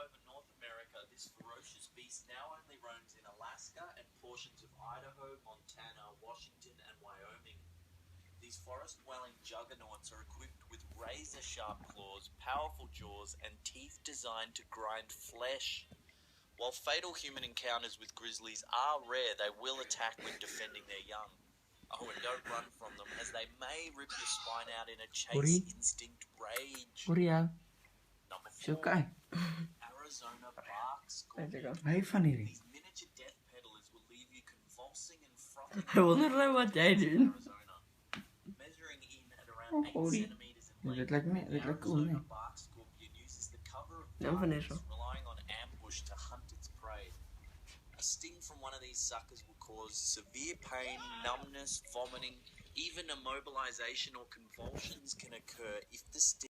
over North America, this ferocious beast now only roams in Alaska and portions of Idaho, Montana, Washington, and Wyoming. These forest-dwelling juggernauts are equipped with razor-sharp claws, powerful jaws, and teeth designed to grind flesh. While fatal human encounters with grizzlies are rare, they will attack when defending their young. Oh, and don't run from them, as they may rip your spine out in a chase instinct rage. Uriel, Number 4, suka eh. Arizona bark scorpion. Hai funny rin. These miniature death peddlers will leave you convulsing and frothing. I wonder what they do. Arizona. Measuring in at around 8 centimeters in length, Dit lijkt cool, Arizona nee. bark scorpion uses the cover of Ja, darkness, Vanessa. relying on ambush to hunt its prey. A sting from one of these suckers will cause severe pain, numbness, vomiting, even immobilization or convulsions can occur if the sting